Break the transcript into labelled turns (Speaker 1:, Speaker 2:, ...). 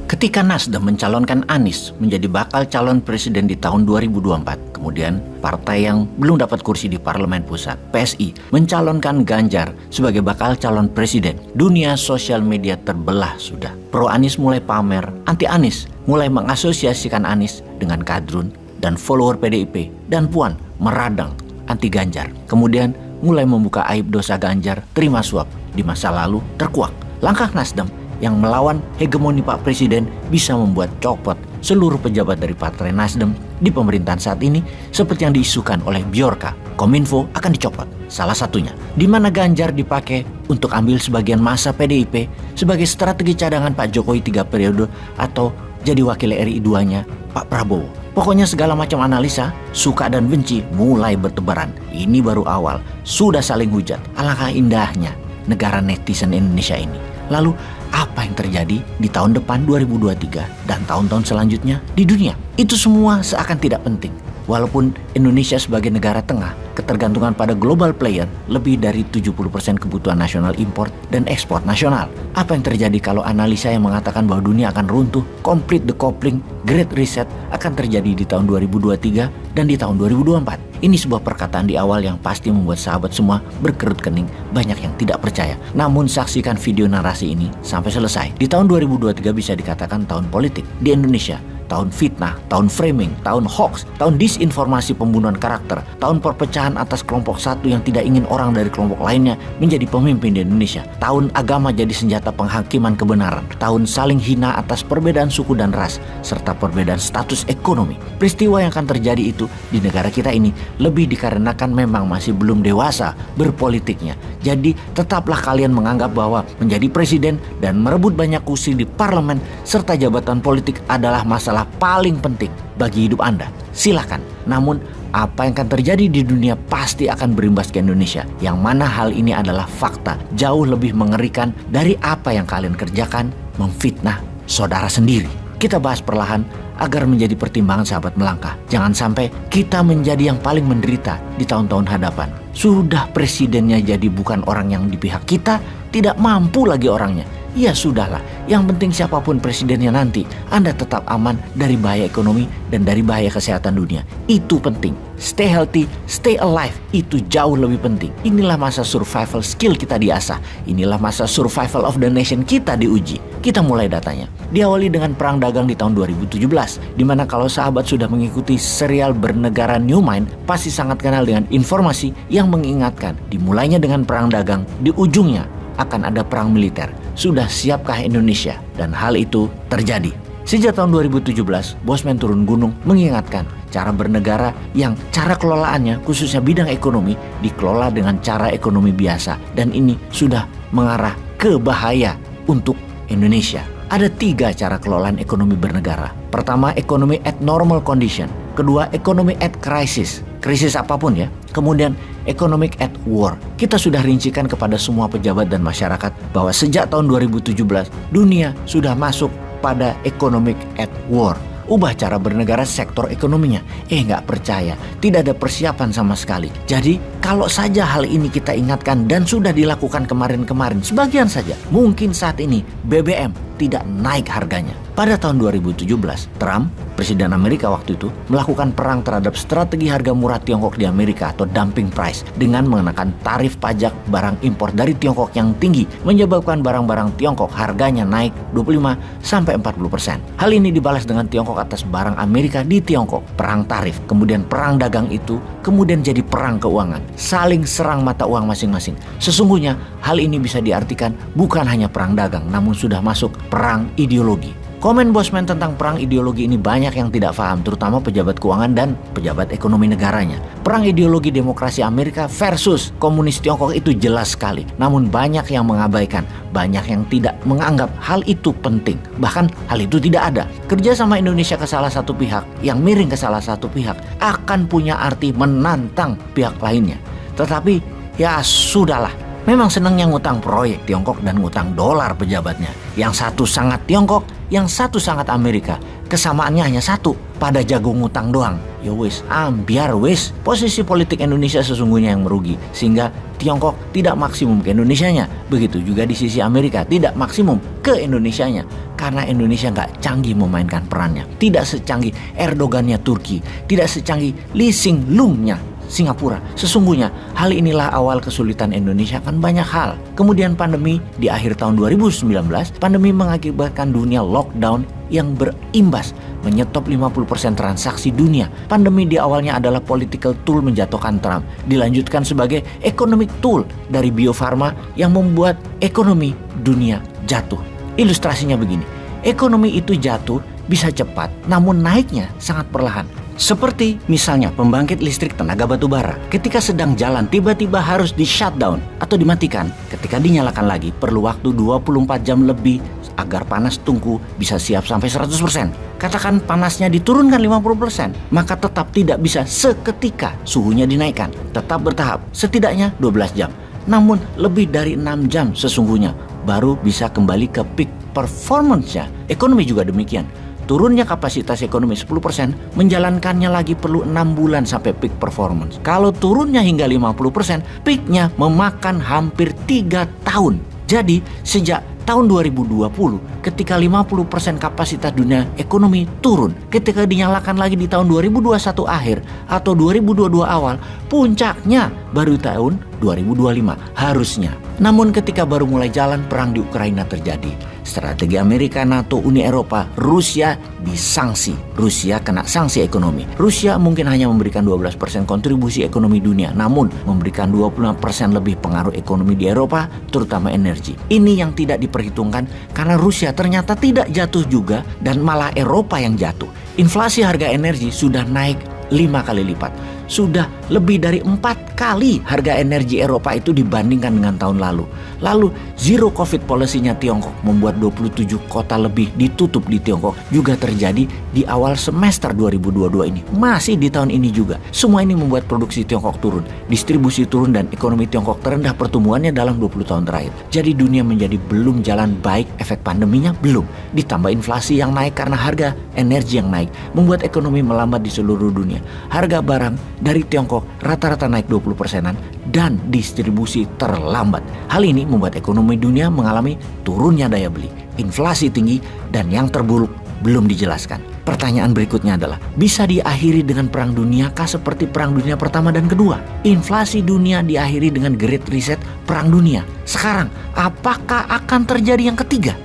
Speaker 1: Ketika Nasdem mencalonkan Anies menjadi bakal calon presiden di tahun 2024, kemudian partai yang belum dapat kursi di Parlemen Pusat, PSI, mencalonkan Ganjar sebagai bakal calon presiden, dunia sosial media terbelah sudah. Pro Anies mulai pamer, anti Anies mulai mengasosiasikan Anies dengan kadrun dan follower PDIP, dan Puan meradang anti Ganjar. Kemudian mulai membuka aib dosa Ganjar terima suap di masa lalu terkuak. Langkah Nasdem yang melawan hegemoni Pak Presiden bisa membuat copot seluruh pejabat dari Partai Nasdem di pemerintahan saat ini, seperti yang diisukan oleh Bjorka. Kominfo akan dicopot. Salah satunya, di mana Ganjar dipakai untuk ambil sebagian masa PDIP sebagai strategi cadangan Pak Jokowi 3 periode atau jadi wakil RI 2-nya Pak Prabowo. Pokoknya segala macam analisa, suka dan benci mulai bertebaran. Ini baru awal, sudah saling hujat. Alangkah indahnya negara netizen Indonesia ini. Lalu apa yang terjadi di tahun depan 2023 dan tahun-tahun selanjutnya di dunia? Itu semua seakan tidak penting. Walaupun Indonesia sebagai negara tengah, ketergantungan pada global player lebih dari 70% kebutuhan nasional import dan ekspor nasional. Apa yang terjadi kalau analisa yang mengatakan bahwa dunia akan runtuh, complete decoupling, great reset akan terjadi di tahun 2023 dan di tahun 2024? Ini sebuah perkataan di awal yang pasti membuat sahabat semua berkerut kening, banyak yang tidak percaya. Namun saksikan video narasi ini sampai selesai. Di tahun 2023 bisa dikatakan tahun politik di Indonesia. Tahun fitnah, tahun framing, tahun hoax, tahun disinformasi pembunuhan karakter, tahun perpecahan atas kelompok satu yang tidak ingin orang dari kelompok lainnya menjadi pemimpin di Indonesia, tahun agama jadi senjata penghakiman kebenaran, tahun saling hina atas perbedaan suku dan ras, serta perbedaan status ekonomi. Peristiwa yang akan terjadi itu di negara kita ini lebih dikarenakan memang masih belum dewasa berpolitiknya. Jadi tetaplah kalian menganggap bahwa menjadi presiden dan merebut banyak kursi di parlemen serta jabatan politik adalah masalah paling penting bagi hidup Anda. Silakan. Namun apa yang akan terjadi di dunia pasti akan berimbas ke Indonesia, yang mana hal ini adalah fakta jauh lebih mengerikan dari apa yang kalian kerjakan memfitnah saudara sendiri. Kita bahas perlahan agar menjadi pertimbangan sahabat melangkah. Jangan sampai kita menjadi yang paling menderita di tahun-tahun hadapan. Sudah presidennya jadi bukan orang yang di pihak kita, tidak mampu lagi orangnya. Ya sudahlah, yang penting siapapun presidennya nanti, Anda tetap aman dari bahaya ekonomi dan dari bahaya kesehatan dunia. Itu penting. Stay healthy, stay alive, itu jauh lebih penting. Inilah masa survival skill kita diasah. Inilah masa survival of the nation kita diuji. Kita mulai datanya. Diawali dengan perang dagang di tahun 2017, di mana kalau sahabat sudah mengikuti serial bernegara New Mind, pasti sangat kenal dengan informasi yang mengingatkan dimulainya dengan perang dagang, di ujungnya akan ada perang militer. Sudah siapkah Indonesia? Dan hal itu terjadi. Sejak tahun 2017, Bosman turun gunung mengingatkan cara bernegara yang cara kelolaannya, khususnya bidang ekonomi, dikelola dengan cara ekonomi biasa. Dan ini sudah mengarah ke bahaya untuk Indonesia. Ada 3 cara kelolaan ekonomi bernegara. Pertama, ekonomi at normal condition. Kedua, ekonomi at crisis. Krisis apapun ya. Kemudian, economic at war. Kita sudah rincikan kepada semua pejabat dan masyarakat bahwa sejak tahun 2017, dunia sudah masuk pada economic at war. Ubah cara bernegara sektor ekonominya. Nggak percaya. Tidak ada persiapan sama sekali. Jadi kalau saja hal ini kita ingatkan dan sudah dilakukan kemarin-kemarin, sebagian saja, mungkin saat ini BBM tidak naik harganya. Pada tahun 2017, Trump, Presiden Amerika waktu itu, melakukan perang terhadap strategi harga murah Tiongkok di Amerika atau dumping price dengan mengenakan tarif pajak barang impor dari Tiongkok yang tinggi, menyebabkan barang-barang Tiongkok harganya naik 25-40%. Hal ini dibalas dengan Tiongkok atas barang Amerika di Tiongkok. Perang tarif, kemudian perang dagang itu, kemudian jadi perang keuangan. Saling serang mata uang masing-masing. Sesungguhnya hal ini bisa diartikan bukan hanya perang dagang, namun sudah masuk perang ideologi. Komen Bosman tentang perang ideologi ini banyak yang tidak paham, terutama pejabat keuangan dan pejabat ekonomi negaranya. Perang ideologi demokrasi Amerika versus komunis Tiongkok itu jelas sekali. Namun banyak yang mengabaikan, banyak yang tidak menganggap hal itu penting. Bahkan hal itu tidak ada. Kerjasama Indonesia ke salah satu pihak, yang miring ke salah satu pihak, akan punya arti menantang pihak lainnya. Tetapi ya sudahlah. Memang senangnya ngutang proyek Tiongkok dan ngutang dolar pejabatnya. Yang satu sangat Tiongkok, yang satu sangat Amerika. Kesamaannya hanya satu, pada jago ngutang doang. Ya wis, ambiar wis. Posisi politik Indonesia sesungguhnya yang merugi. Sehingga Tiongkok tidak maksimum ke Indonesianya. Begitu juga di sisi Amerika, tidak maksimum ke Indonesianya. Karena Indonesia nggak canggih memainkan perannya. Tidak secanggih Erdogannya Turki, tidak secanggih Lee Hsien Loong-nya Singapura. Sesungguhnya hal inilah awal kesulitan Indonesia akan banyak hal. Kemudian pandemi di akhir tahun 2019, pandemi mengakibatkan dunia lockdown yang berimbas menyetop 50% transaksi dunia. Pandemi di awalnya adalah political tool menjatuhkan Trump, dilanjutkan sebagai economic tool dari Bio Farma yang membuat ekonomi dunia jatuh. Ilustrasinya begini, ekonomi itu jatuh bisa cepat, namun naiknya sangat perlahan. Seperti misalnya pembangkit listrik tenaga batu bara. Ketika sedang jalan tiba-tiba harus di shutdown atau dimatikan. Ketika dinyalakan lagi perlu waktu 24 jam lebih agar panas tungku bisa siap sampai 100%. Katakan panasnya diturunkan 50%, maka tetap tidak bisa seketika suhunya dinaikkan. Tetap bertahap, setidaknya 12 jam. Namun lebih dari 6 jam sesungguhnya baru bisa kembali ke peak performance-nya. Ekonomi juga demikian. Turunnya kapasitas ekonomi 10%, menjalankannya lagi perlu 6 bulan sampai peak performance. Kalau turunnya hingga 50%, peaknya memakan hampir 3 tahun. Jadi sejak tahun 2020 ketika 50% kapasitas dunia ekonomi turun, ketika dinyalakan lagi di tahun 2021 akhir atau 2022 awal, puncaknya baru tahun 2025 harusnya. Namun ketika baru mulai jalan perang di Ukraina terjadi, strategi Amerika, NATO, Uni Eropa, Rusia disanksi. Rusia kena sanksi ekonomi. Rusia mungkin hanya memberikan 12% kontribusi ekonomi dunia, namun memberikan 25% lebih pengaruh ekonomi di Eropa, terutama energi. Ini yang tidak diperhitungkan karena Rusia ternyata tidak jatuh juga dan malah Eropa yang jatuh. Inflasi harga energi sudah naik 5 kali lipat. Sudah lebih dari 4 kali harga energi Eropa itu dibandingkan dengan tahun lalu. Lalu zero covid policy-nya Tiongkok membuat 27 kota lebih ditutup di Tiongkok juga terjadi di awal semester 2022 ini. Masih di tahun ini juga. Semua ini membuat produksi Tiongkok turun, distribusi turun dan ekonomi Tiongkok terendah pertumbuhannya dalam 20 tahun terakhir. Jadi dunia menjadi belum jalan baik, efek pandeminya belum. Ditambah inflasi yang naik karena harga energi yang naik membuat ekonomi melambat di seluruh dunia. Harga barang dari Tiongkok rata-rata naik 20%-an dan distribusi terlambat. Hal ini membuat ekonomi dunia mengalami turunnya daya beli, inflasi tinggi, dan yang terburuk belum dijelaskan. Pertanyaan berikutnya adalah, bisa diakhiri dengan perang dunia kah seperti perang dunia pertama dan kedua? Inflasi dunia diakhiri dengan Great Reset perang dunia. Sekarang, apakah akan terjadi yang ketiga?